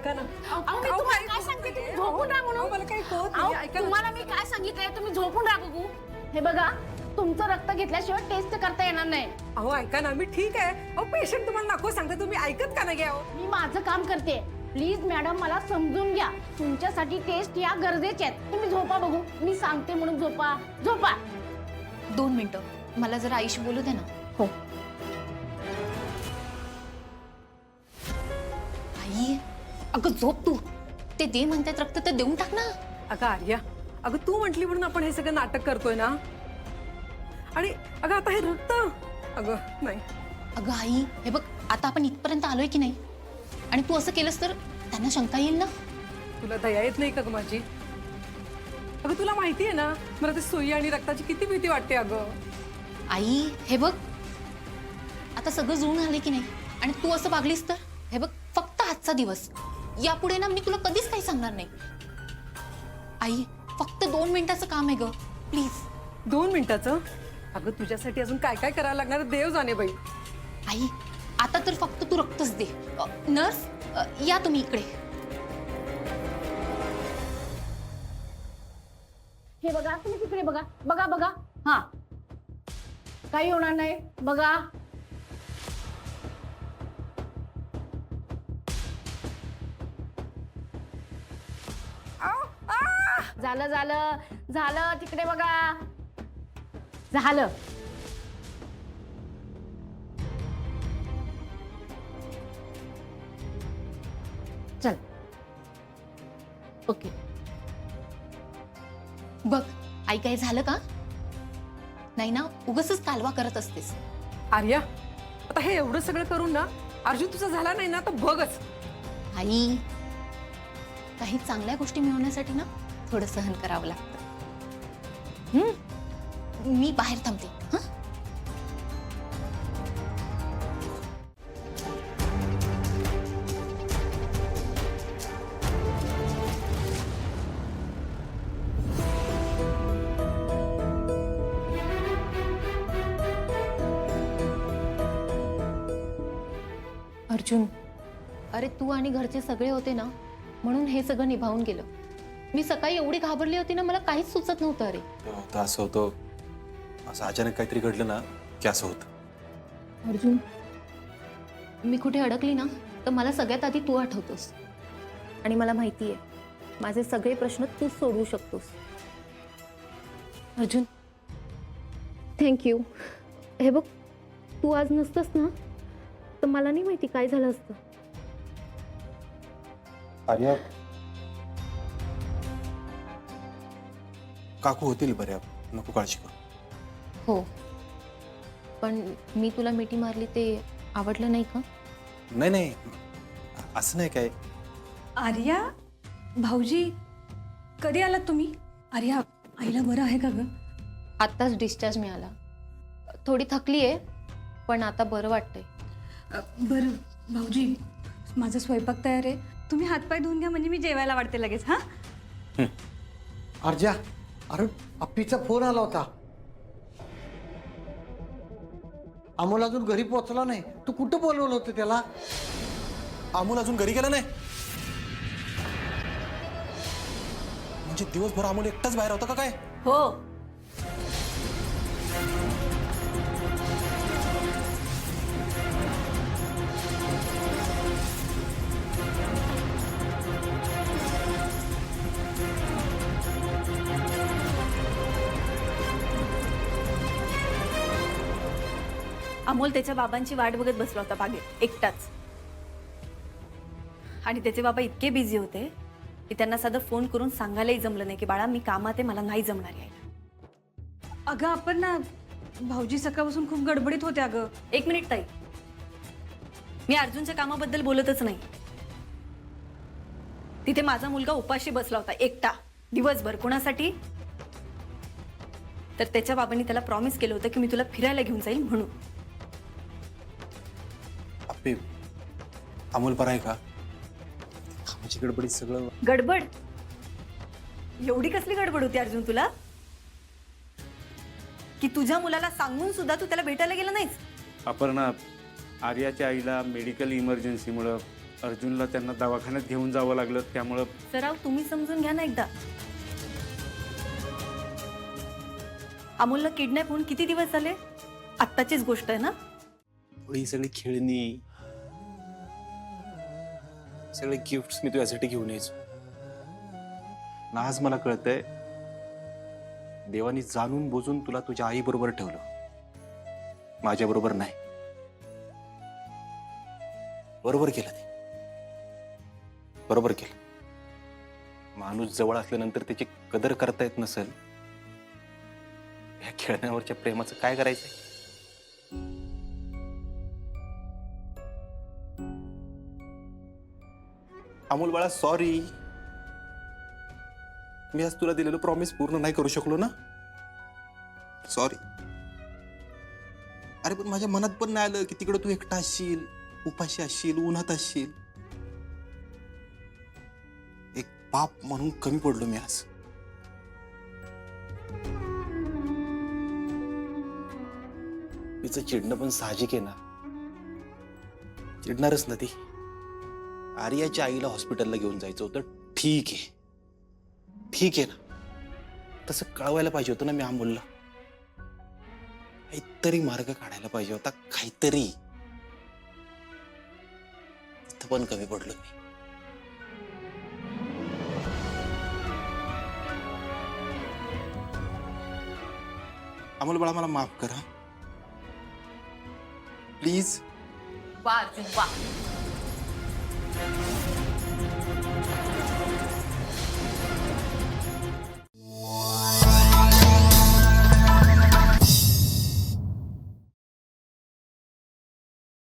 ऐका ना. अहो मी तुम्हाला काय सांगते तुम्ही झोपून राहा म्हणून. मला काही कळत अहो, नाही. ऐका ना. तुम्हाला मी काय सांगितलंय तुम्ही झोपून राहा बघू. हे बघा तुमचं रक्त घेतल्याशिवाय टेस्ट करता येणार नाही. अहो ऐका ना, मी ठीक आहे. अहो पेशंट तुम्हाला नको सांगते, तुम्ही ऐकत का नाही अहो? मी माझं काम करते. प्लीज मॅडम मला समजून घ्या. तुमच्यासाठी टेस्ट या गरजेच्या आहेत. तुम्ही झोपा बघू. मी सांगते म्हणून झोपा झोपा. 2 मिनिटं मला जरा आईशी बोलू दे ना. हो. आई अगं झोप तू. ते दे म्हणतात रक्त तर देऊन टाक ना. अगं आर्या, अगं तू म्हटली म्हणून आपण हे सगळं नाटक करतोय ना. आणि अगं आता हे रक्त, अगं नाही. अगं आई हे बघ आता आपण इथपर्यंत आलोय की नाही, आणि तू असं केलंस तर त्यांना शंका येईल ना. तुला दया येत नाही का ग माझी? अगं तुला माहिती आहे ना मला ते सुई आणि रक्ताची किती भीती वाटते अगं. आई हे बघ आता सगळं जुळून आले की नाही, आणि तू असं वागलीस तर हे बघ फक्त आजचा दिवस. यापुढे ना मी तुला कधीच काही सांगणार नाही. आई फक्त 2 मिनिटाचं काम आहे ग प्लीज. 2 मिनिटाचं? अगं तुझ्यासाठी अजून काय काय करायला लागणार देव जाणे बाई. आई आता तर फक्त तू रक्तच दे. नर्स या तुम्ही इकडे. हे बघा तुम्ही तिकडे बघा बघा बघा. हा काही होणार नाही बघा. झालं झालं झालं तिकडे बघा. झालं. चल ओके. बघ आई काय झालं का नाही ना, उगाचच कालवा करत असतेस. आर्या आता हे एवढं सगळं करून ना अर्जुन तुझा झाला नाही ना तर बघच. आई काही चांगल्या गोष्टी मिळवण्यासाठी ना थोडं सहन करावं लागतं. मी बाहेर थांबते. हं? अर्जुन अरे तू आणि घरचे सगळे होते ना म्हणून हे सगळं निभावून गेलं. मी सकाळी एवढी घाबरली होती ना मला काहीच सुचत नव्हतं. अरे होतं असं होतं, असं अचानक काहीतरी घडलं ना की असं होतं. अर्जुन मी कुठे अडकली ना तर मला सगळ्यात आधी तू आठवतोस, आणि मला माहिती आहे माझे सगळे प्रश्न तूच सोडवू शकतोस. अर्जुन थँक्यू. हे बघ तू आज नसतंस ना तर मला नाही माहिती काय झालं असतं. आर्या काकू होतील बऱ्या, नको काळजी करू. हो पण मी तुला मिठी मारली ते आवडलं नाही का? नाही नाही असं नाही काय. आर्या भाऊजी कधी आलात तुम्ही? आर्या आईला बरं आहे का ग? आत्ताच डिस्चार्ज मिळाला. थोडी थकली आहे पण आता बरं वाटतंय. बरं भाऊजी माझा स्वयंपाक तयार आहे, तुम्ही हातपाय धुवून घ्या म्हणजे मी जेवायला वाटते लगेच. हां अर्जा अरे अप्पीचा फोन आला होता. अमोल अजून घरी पोहोचला नाही. तू कुठं बोलवलं होतं त्याला? अमोल अजून घरी गेला नाही म्हणजे दिवसभर अमोल एकटाच बाहेर होता का काय? हो. अमोल त्याच्या बाबांची वाट बघत बसला होता बागेत एकटाच, आणि त्याचे बाबा इतके बिझी होते की त्यांना साधं फोन करून सांगायलाही जमलं नाही की बाळा मी कामात आहे, मला नाही जमणार आहे. अगं आपण ना भाऊजी सकाळपासून खूप गडबडीत होते. अगं 1 मिनिट ताई, मी अर्जुनच्या कामाबद्दल बोलतच नाही. तिथे माझा मुलगा उपाशी बसला होता एकटा दिवसभर. कोणासाठी? तर त्याच्या बाबांनी त्याला प्रॉमिस केलं होतं की मी तुला फिरायला घेऊन जाईल म्हणून. अप्पे अमोल बरा आहे का? कामाची गडबडीत सगळं. गडबड? एवढी कसली गडबड होती अर्जुन तुला की तुझ्या मुलाला सांगून सुद्धा तू त्याला भेटायला गेला नाहीस? अपर्णा, आर्याच्या आईला मेडिकल इमर्जन्सीमुळं अर्जुनला त्यांना दवाखान्यात घेऊन जावं लागलं, त्यामुळं सराव तुम्ही समजून घ्या ना एकदा. अमोलला किडनॅप होऊन किती दिवस झाले? आत्ताचीच गोष्ट आहे ना? ही सगळी खेळणी, सगळे गिफ्ट्स मी तुझ्यासाठी घेऊन यायचो ना. आज मला कळतंय देवानी जाणून बुजून तुला तुझ्या आई बरोबर ठेवलं, माझ्या बरोबर नाही. बरोबर केलं ते, बरोबर केलं. माणूस जवळ असल्यानंतर त्याची कदर करता येत नसेल, या खेळण्यावरच्या प्रेमाचं काय करायचंय? अमोल बाळा, सॉरी. मी आज तुला दिलेलं प्रॉमिस पूर्ण नाही करू शकलो ना, सॉरी. अरे पण माझ्या मनात पण नाही आलं की तिकडे तू एकटा असशील, उपाशी असशील, उन्हात असशील. एक बाप म्हणून कमी पडलो मी आज. तिचं चिडणं पण साहजिक आहे ना, चिडणारच ना ती. आर्याच्या आईला हॉस्पिटलला घेऊन जायचं होतं, ठीक आहे, ठीक आहे ना. तसं कळवायला पाहिजे होतं ना मी अमोलला. काहीतरी मार्ग काढायला पाहिजे होता, काहीतरी. इथं पण कमी पडलो मी. अमोल बाळा, मला माफ करा प्लीज. वा अर्जुन वा.